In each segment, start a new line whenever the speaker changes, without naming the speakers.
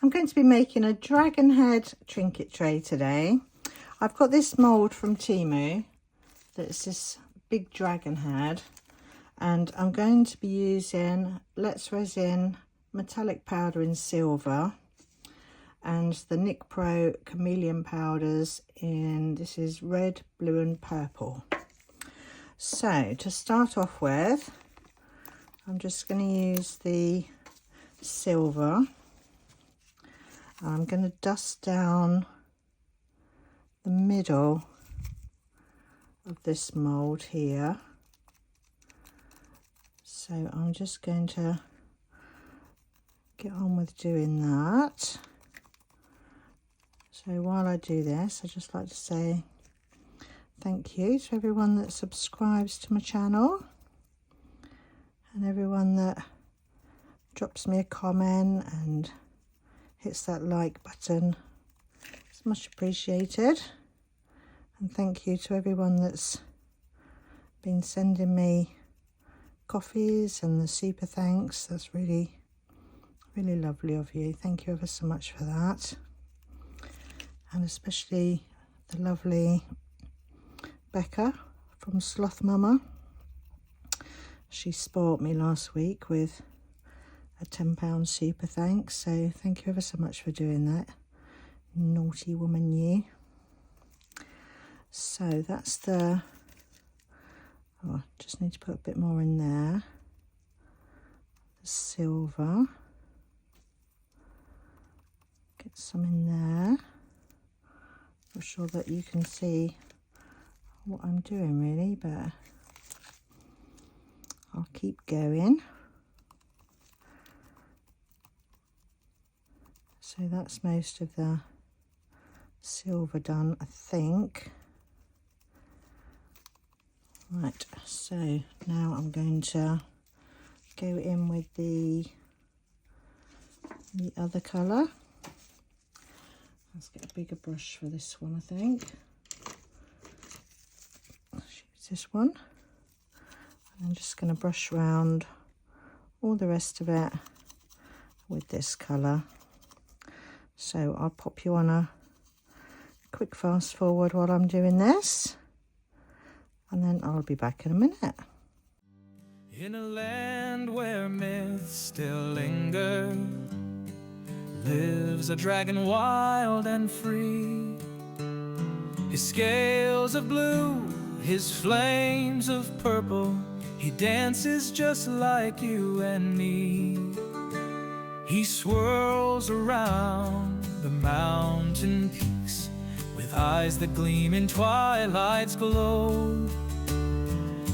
I'm going to be making a dragon head trinket tray today. I've got this mould from Temu that's this big dragon head, and I'm going to be using Let's Resin metallic powder in silver and the Nicpro Chameleon powders in, this is red, blue and purple. So to start off with, I'm just going to use the silver. I'm going to dust down the middle of this mould here. So I'm just going to get on with doing that. So while I do this, I'd just like to say thank you to everyone that subscribes to my channel and everyone that drops me a comment and hits that like button. It's much appreciated. And thank you to everyone that's been sending me coffees and the super thanks. That's really, really lovely of you. Thank you ever so much for that. And especially the lovely Becca from Sloth Mama. She spoilt me last week with a £10 super thanks, so thank you ever so much for doing that. Naughty woman you. So that's the, oh, I just need to put a bit more in there. The silver. Get some in there. Not sure that you can see what I'm doing really, but I'll keep going. So that's most of the silver done, I think. Right, so now I'm going to go in with the other colour. Let's get a bigger brush for this one, I think. I'll use this one. And I'm just going to brush around all the rest of it with this colour. So I'll pop you on a quick fast forward while I'm doing this, and then I'll be back in a minute.
In a land where myths still linger, lives a dragon wild and free. His scales of blue, his flames of purple, he dances just like you and me. He swirls around the mountain peaks with eyes that gleam in twilight's glow.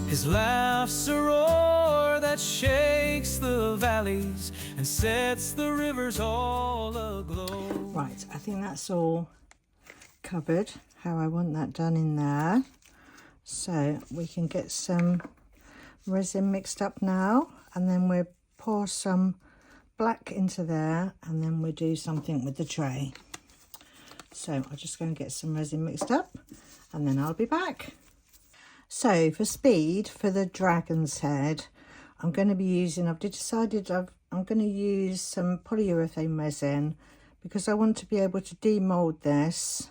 His laugh's a roar that shakes the valleys and sets the rivers all aglow.
Right, I think that's all covered, how I want that done in there. So we can get some resin mixed up now, and then we'll pour some black into there, and then we'll do something with the tray. So I'm just going to get some resin mixed up and then I'll be back. So for speed, for the dragon's head, I'm going to be using, I've decided I'm going to use some polyurethane resin because I want to be able to demold this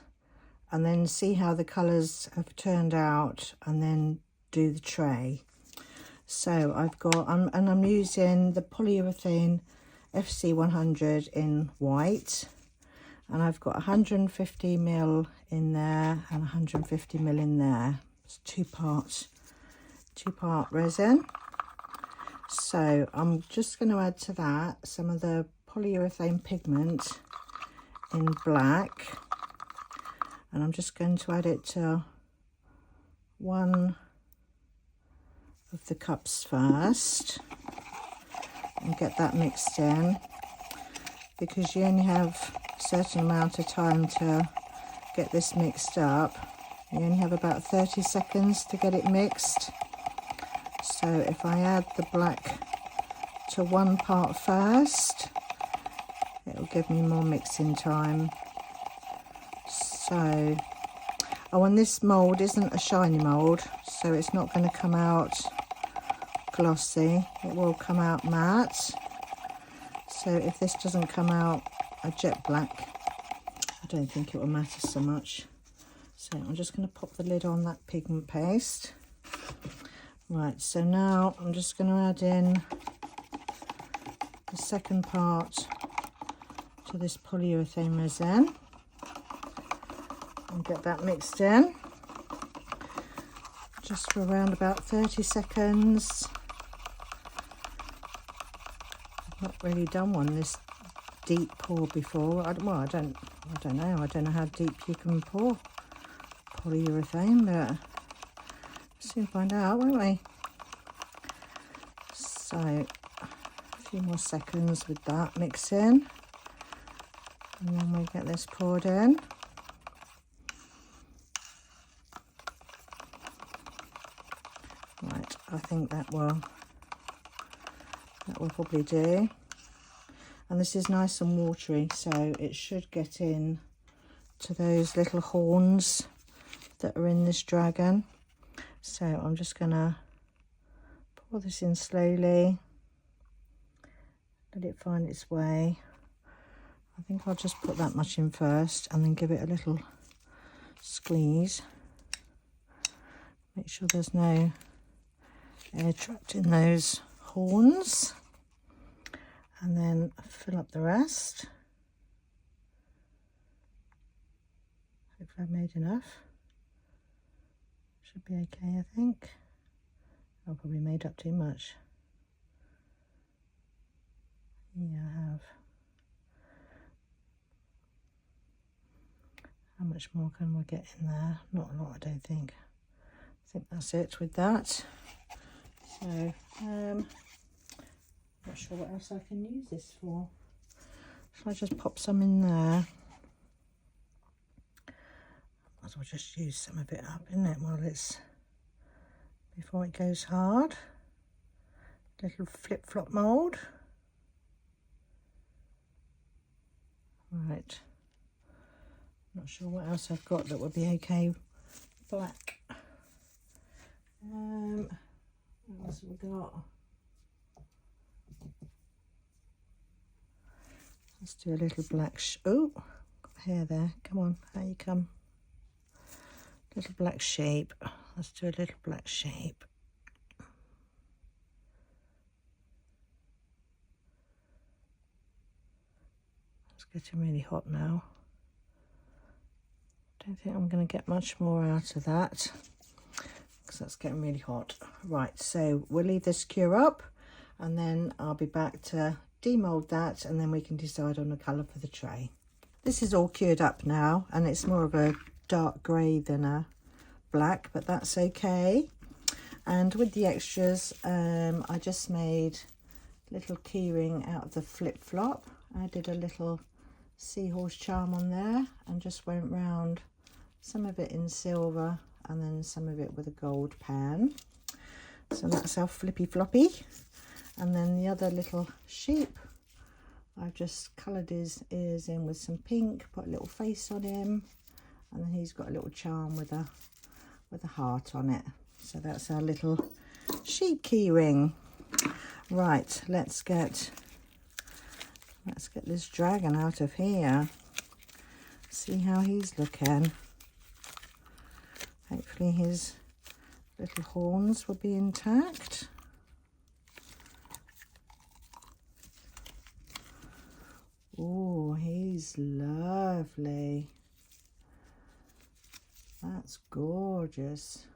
and then see how the colours have turned out and then do the tray. So I've got, I'm using the polyurethane FC100 in white, and I've got 150ml in there and 150ml in there. It's two part resin. So I'm just going to add to that some of the polyurethane pigment in black, and I'm just going to add it to one of the cups first and get that mixed in, because you only have a certain amount of time to get this mixed up. You only have about 30 seconds to get it mixed. So if I add the black to one part first, it will give me more mixing time. So, oh, and this mould isn't a shiny mould, so it's not going to come out glossy. It will come out matte. So if this doesn't come out a jet black, I don't think it will matter so much. So I'm just going to pop the lid on that pigment paste. Right, so now I'm just going to add in the second part to this polyurethane resin and get that mixed in just for around about 30 seconds. I've not really done one this deep pour before. I don't know. I don't know how deep you can pour polyurethane, but we'll soon find out, won't we? So a few more seconds with that mixing, and then we get this poured in. Right, I think that will probably do. And this is nice and watery, so it should get in to those little horns that are in this dragon. So I'm just gonna pour this in slowly, let it find its way. I think I'll just put that much in first and then give it a little squeeze. Make sure there's no air trapped in those horns, and then fill up the rest. Hopefully I've made enough. Should be okay, I think. I've probably made up too much. Yeah, I have. How much more can we get in there? Not a lot, I don't think. I think that's it with that. So, not sure what else I can use this for. Shall I just pop some in there? Might as well just use some of it up, isn't it, while it's, before it goes hard. Little flip-flop mould. Right. Not sure what else I've got that would be okay. Black. What else have we got? Let's do a little black. Oh, got hair there. Come on, how you come? Little black shape. Let's do a little black shape. It's getting really hot now. Don't think I'm going to get much more out of that because that's getting really hot. Right, so we'll leave this cure up and then I'll be back to demold that, and then we can decide on the colour for the tray. This is all cured up now and it's more of a dark grey than a black, but that's okay. And with the extras, I just made a little keyring out of the flip-flop. I did a little seahorse charm on there and just went round some of it in silver and then some of it with a gold pan. So that's our flippy floppy. And then the other little sheep, I've just coloured his ears in with some pink, put a little face on him, and then he's got a little charm with a heart on it. So that's our little sheep key ring. Right, let's get this dragon out of here. See how he's looking. Hopefully his little horns will be intact. Oh, he's lovely. That's gorgeous.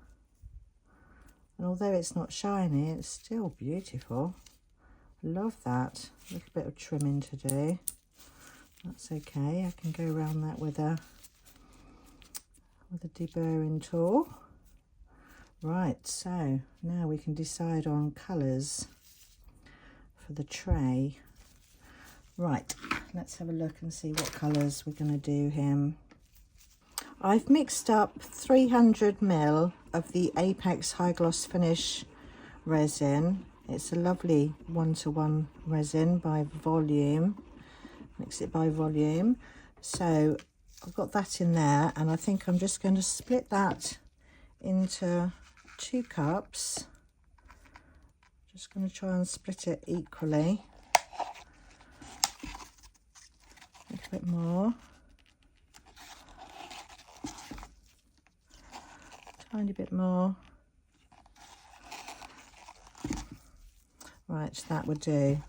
And although it's not shiny, it's still beautiful. Love that. A little bit of trimming to do. That's okay. I can go around that with a deburring tool. Right, so now we can decide on colours for the tray. Right, let's have a look and see what colours we're going to do him. I've mixed up 300 ml of the Apex High Gloss Finish resin. It's a lovely one-to-one resin by volume. Mix it by volume. So I've got that in there, and I think I'm just going to split that into 2 cups. Just going to try and split it equally. A bit more. Tiny bit more. Right, that would do.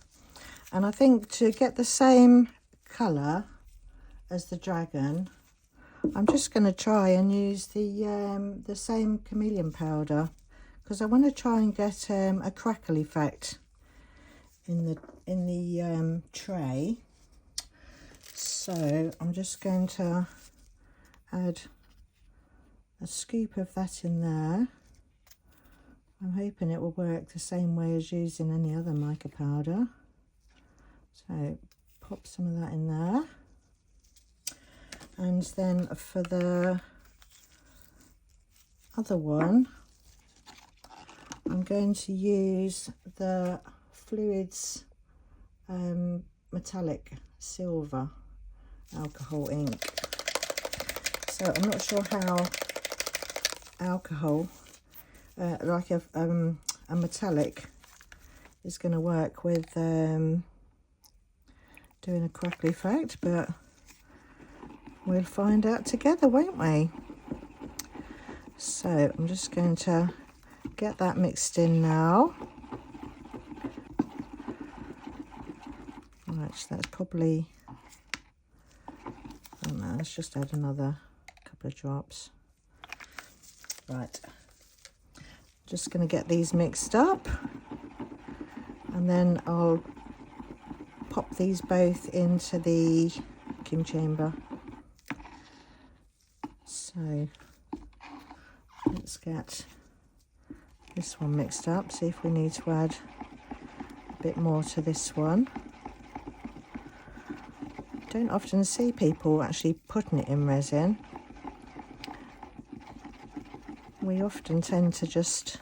And I think to get the same colour as the dragon, I'm just going to try and use the same chameleon powder, because I want to try and get a crackle effect in the tray. So I'm just going to add a scoop of that in there. I'm hoping it will work the same way as using any other mica powder. So pop some of that in there. And then for the other one, I'm going to use the Fluids metallic silver alcohol ink. So I'm not sure how alcohol, like a metallic, is going to work with doing a crackle effect, but we'll find out together, won't we? So I'm just going to get that mixed in now. Right, so that's probably, I don't know, let's just add another couple of drops. Right, just going to get these mixed up, and then I'll pop these both into the vacuum chamber. So let's get this one mixed up, see if we need to add a bit more to this one. Don't often see people actually putting it in resin. We often tend to just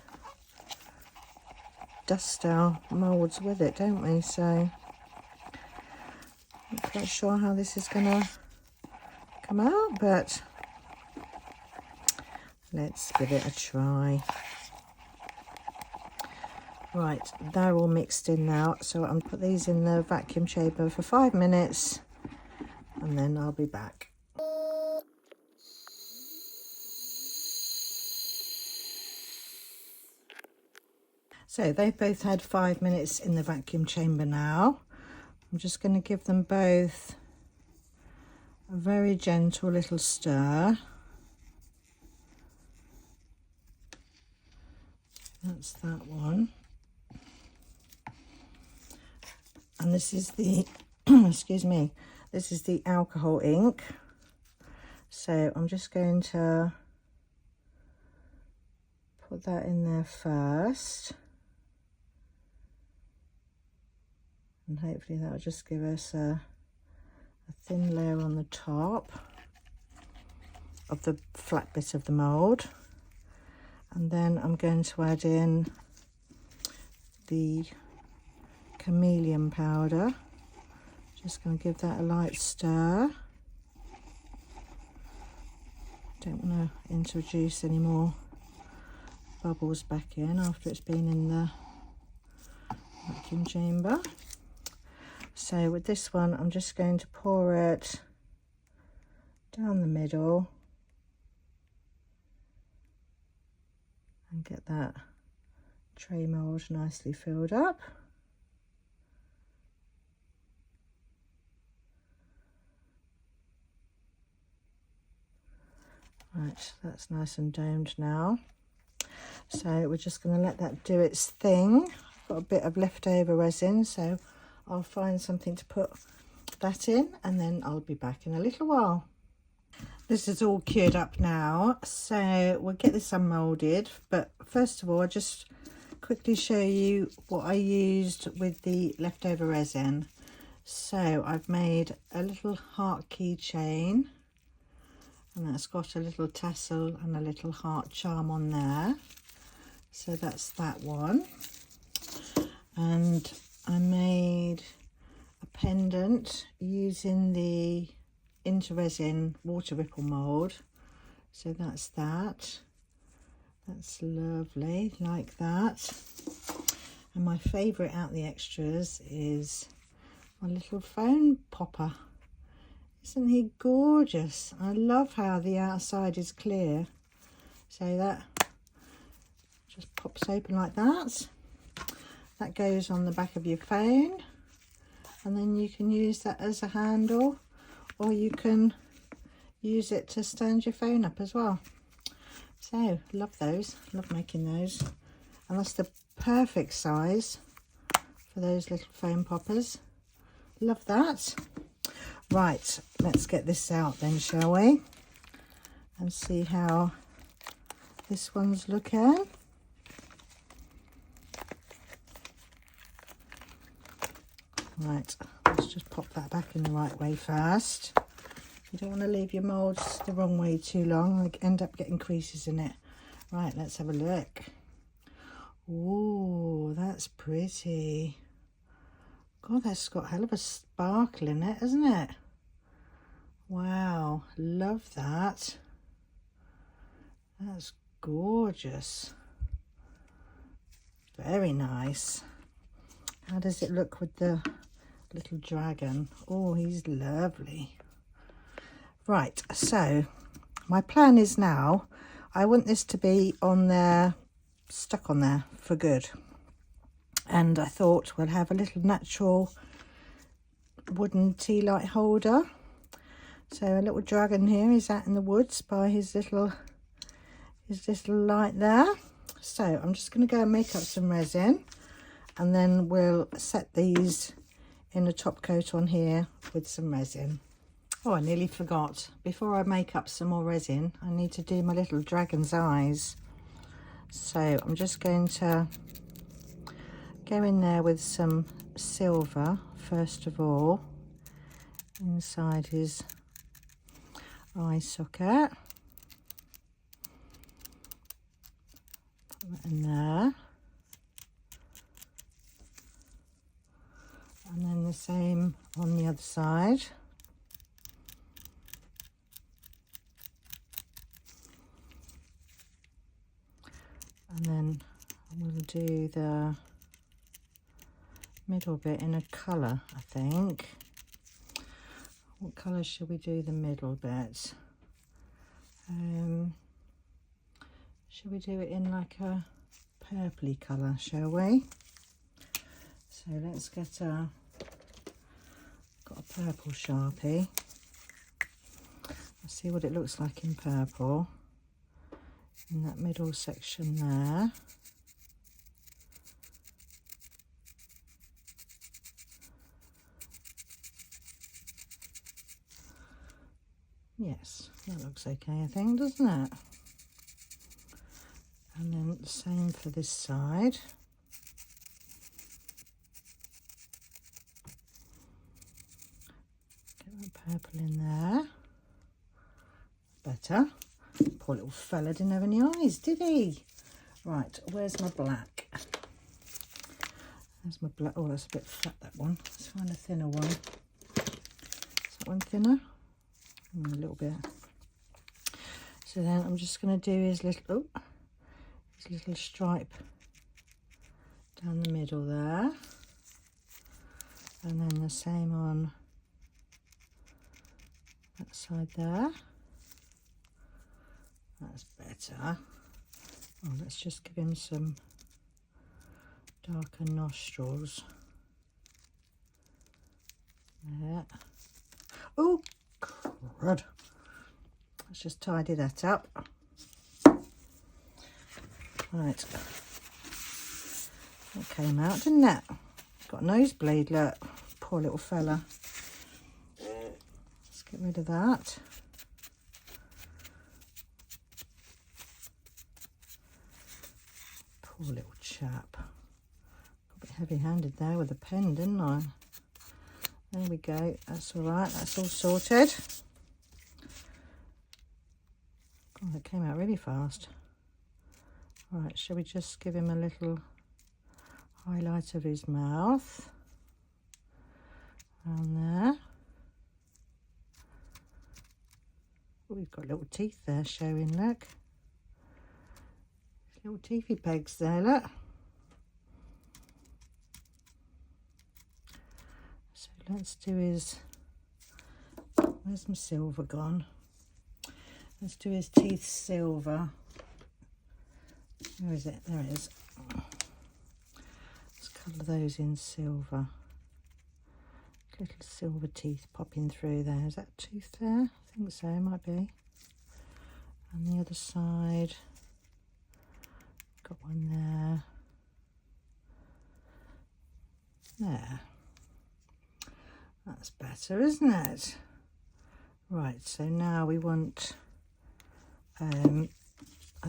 dust our moulds with it, don't we? So not quite sure how this is going to come out, but let's give it a try. Right, they're all mixed in now, so I'm put these in the vacuum chamber for 5 minutes, and then I'll be back. So they've both had 5 minutes in the vacuum chamber now. I'm just going to give them both a very gentle little stir. That's that one. And this is the, excuse me, this is the alcohol ink. So I'm just going to put that in there first. And hopefully that will just give us a thin layer on the top of the flat bit of the mould. And then I'm going to add in the Chameleon powder. Just going to give that a light stir. Don't want to introduce any more bubbles back in after it's been in the vacuum chamber. So with this one, I'm just going to pour it down the middle and get that tray mould nicely filled up. Right, that's nice and domed now. So we're just going to let that do its thing. I've got a bit of leftover resin, so I'll find something to put that in, and then I'll be back in a little while. This is all cured up now, so we'll get this unmolded. But first of all, I'll just quickly show you what I used with the leftover resin. So I've made a little heart keychain, and that's got a little tassel and a little heart charm on there. So that's that one. And I made a pendant using the IntoResin water ripple mould. So that's that. That's lovely, like that. And my favourite out of the extras is my little phone popper Isn't he gorgeous? I love how the outside is clear. So that just pops open like that. That goes on the back of your phone, and then you can use that as a handle, or you can use it to stand your phone up as well. So love those, love making those, and that's the perfect size for those little foam poppers. Love that. Right, let's get this out then, shall we, and see how this one's looking. Right, let's just pop that back in the right way first. You don't want to leave your moulds the wrong way too long, like end up getting creases in it. Right, let's have a look. Oh, that's pretty. God, that's got a hell of a sparkle in it, hasn't it? Wow, love that. That's gorgeous. Very nice. How does it look with the little dragon? Oh, he's lovely. Right, so my plan is now, I want this to be on there, stuck on there for good. And I thought we'll have a little natural wooden tea light holder. So a little dragon here is out in the woods by his little light there. So I'm just going to go and make up some resin, and then we'll set these in a top coat on here with some resin. Oh, I nearly forgot. Before I make up some more resin, I need to do my little dragon's eyes. So I'm just going to go in there with some silver first of all inside his eye socket. Put that in there, and then the same on the other side. And then we'll do the middle bit in a colour, I think. What colour should we do the middle bit? Should we do it in like a purpley colour, shall we? So let's get got a purple Sharpie. Let's see what it looks like in purple. In that middle section there. Yes, that looks okay, I think, doesn't it? And then the same for this side. Get that purple in there. Better. Poor little fella didn't have any eyes, did he? Right, where's my black? There's my black. Oh, that's a bit fat, that one. Let's find a thinner one. Is that one thinner? A little bit. So then I'm just going to do his little stripe down the middle there, and then the same on that side there. That's better. Oh, let's just give him some darker nostrils. There. Oh, crud. Let's just tidy that up. Right. That came out, didn't it? Got a nosebleed, look. Poor little fella. Let's get rid of that. Poor little chap. Got a bit heavy-handed there with the pen, didn't I? There we go. That's all right. That's all sorted. Oh, that came out really fast. All right, shall we just give him a little highlight of his mouth around there? Oh, we've got little teeth there showing, look. Little teethy pegs there, look. So let's do his Where's my silver gone? Let's do his teeth silver. Where is it? There it is. Let's colour those in silver. Little silver teeth popping through there. Is that a tooth there? I think so, it might be. And the other side, got one there. There. That's better, isn't it? Right, so now we want, I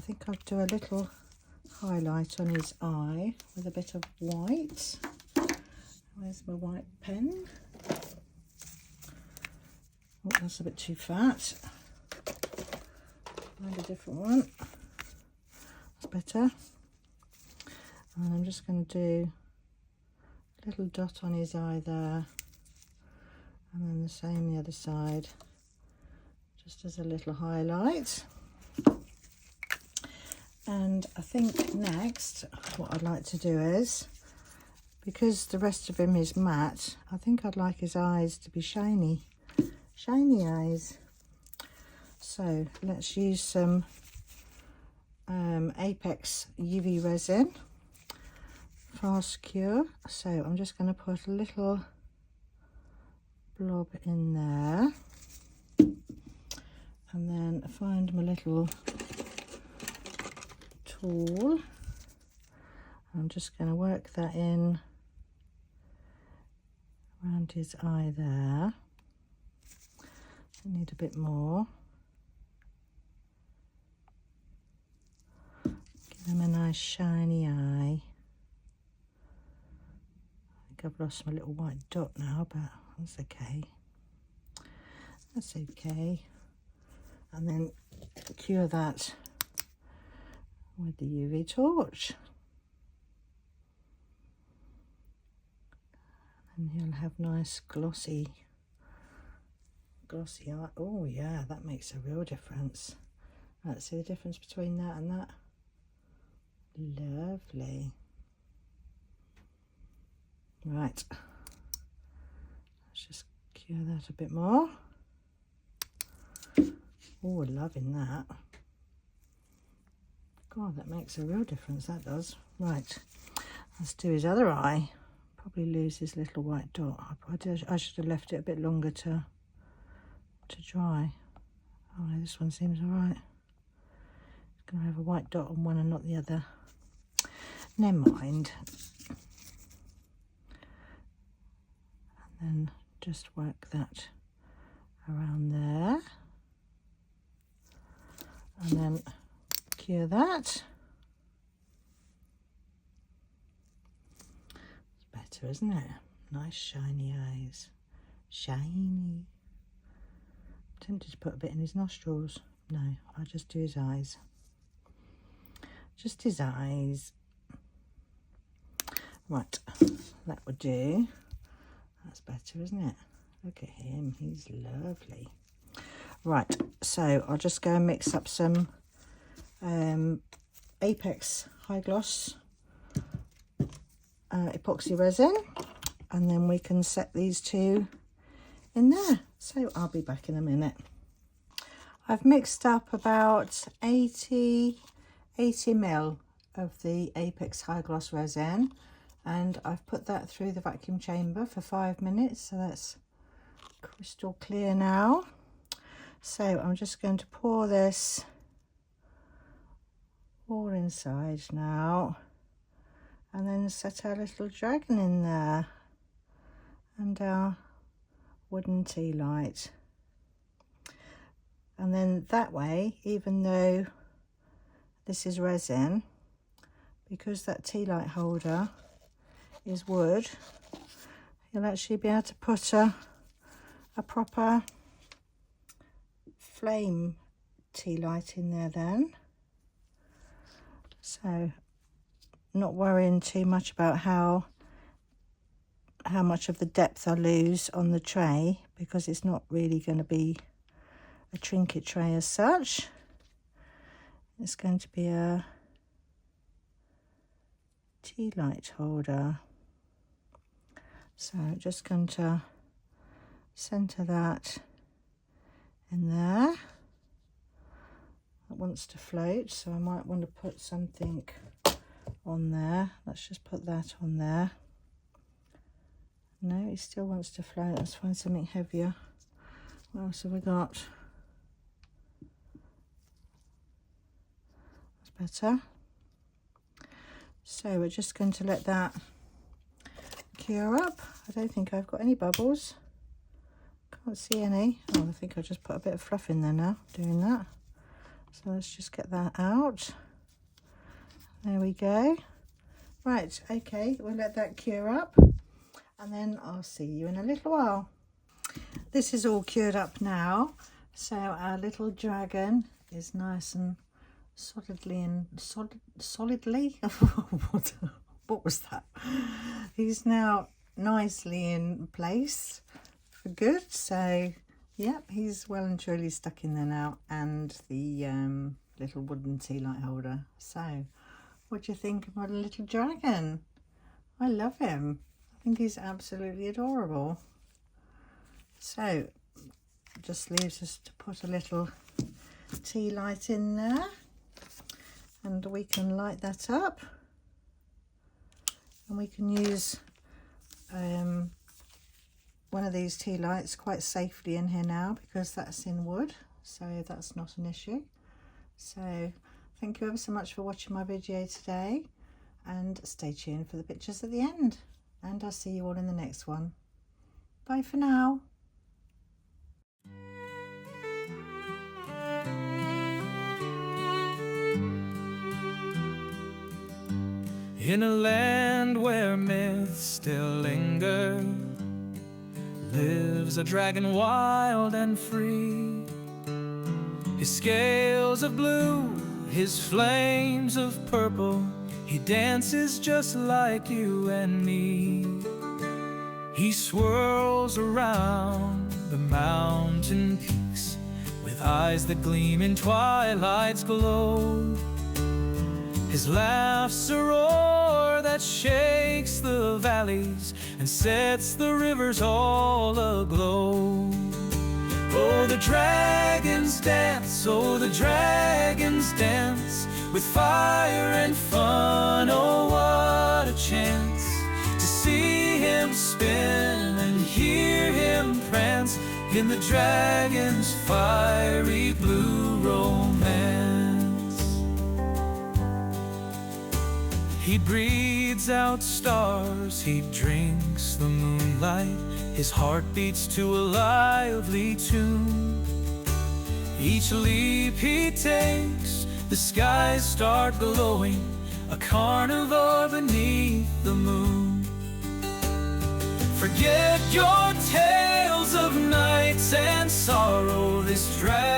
think I'll do a little highlight on his eye with a bit of white. Where's my white pen? Oh, that's a bit too fat. Find a different one. That's better. And I'm just going to do a little dot on his eye there. And then the same the other side. Just as a little highlight. And I think next what I'd like to do is, because the rest of him is matte, I think I'd like his eyes to be shiny eyes. So let's use some Apex UV resin, fast cure. So I'm just going to put a little blob in there, and then find my little tool. I'm just going to work that in around his eye there. I need a bit more. Give him a nice shiny eye. I think I've lost my little white dot now, but that's okay. That's okay. And then cure that with the UV torch. And he'll have nice glossy eye. Oh yeah, that makes a real difference. Right, see the difference between that and that? Lovely. Right, let's just cure that a bit more. Oh, loving that. God, that makes a real difference, that does. Right, let's do his other eye. Probably lose his little white dot. I should have left it a bit longer to dry. Oh no, this one seems all right. It's going to have a white dot on one and not the other. Never mind. And then just work that around there. And then cure that. It's better, isn't it? Nice shiny eyes. Shiny. I'm tempted to put a bit in his nostrils. No, I'll just do his eyes. Just his eyes. Right, that would do. That's better, isn't it? Look at him, he's lovely. Right, so I'll just go and mix up some Apex High Gloss epoxy resin, and then we can set these two in there. So I'll be back in a minute. I've mixed up about 80 ml of the Apex High Gloss resin, and I've put that through the vacuum chamber for 5 minutes, so that's crystal clear now. So I'm just going to pour this all inside now, and then set our little dragon in there and our wooden T.Light. And then that way, even though this is resin, because that T.Light holder is wood, you'll actually be able to put a proper flame T.Light in there then. So not worrying too much about how much of the depth I lose on the tray, because it's not really going to be a trinket tray as such. It's going to be a T.Light holder. So I'm just going to center that wants to float, so I might want to put something on there. Let's just put that on there. No, he still wants to float. Let's find something heavier. What else have we got? That's better. So we're just going to let that cure up. I don't think I've got any bubbles. Can't see any. Oh, I think I just put a bit of fluff in there now doing that. So let's just get that out. There we go. Right, okay, we'll let that cure up and then I'll see you in a little while. This is all cured up now, so our little dragon is nice and solidly what was that? He's now nicely in place for good, so yep, he's well and truly stuck in there now, and the little wooden tea light holder. So what do you think of my little dragon? I love him. I think he's absolutely adorable. So just leaves us to put a little tea light in there, and we can light that up, and we can use one of these tea lights quite safely in here now because that's in wood, so that's not an issue. So thank you ever so much for watching my video today, and stay tuned for the pictures at the end, and I'll see you all in the next one. Bye for now.
In a land where myths still linger, lives a dragon wild and free. His scales of blue, his flames of purple, he dances just like you and me. He swirls around the mountain peaks with eyes that gleam in twilight's glow. His laugh's a roar that shakes the valleys and sets the rivers all aglow. Oh, the dragons dance, oh, the dragons dance with fire and fun. Oh, what a chance to see him spin and hear him prance in the dragon's fiery blue romance. He breathes out stars, he drinks the moonlight, his heart beats to a lively tune. Each leap he takes, the skies start glowing, a carnival beneath the moon. Forget your tales of nights and sorrow, this dragon